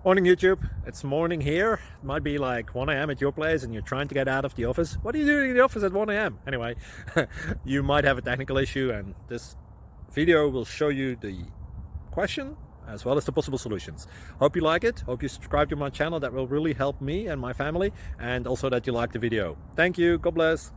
Morning YouTube, it's morning here. It might be like 1 a.m. at your place and you're trying to get out of the office. What are you doing in the office at 1 a.m.? Anyway, you might have a technical issue and this video will show you the question as well as the possible solutions. Hope you like it, hope you subscribe to my channel. That will really help me and my family, and also that you like the video. Thank you, God bless.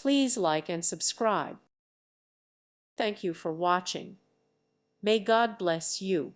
Please like and subscribe. Thank you for watching. May God bless you.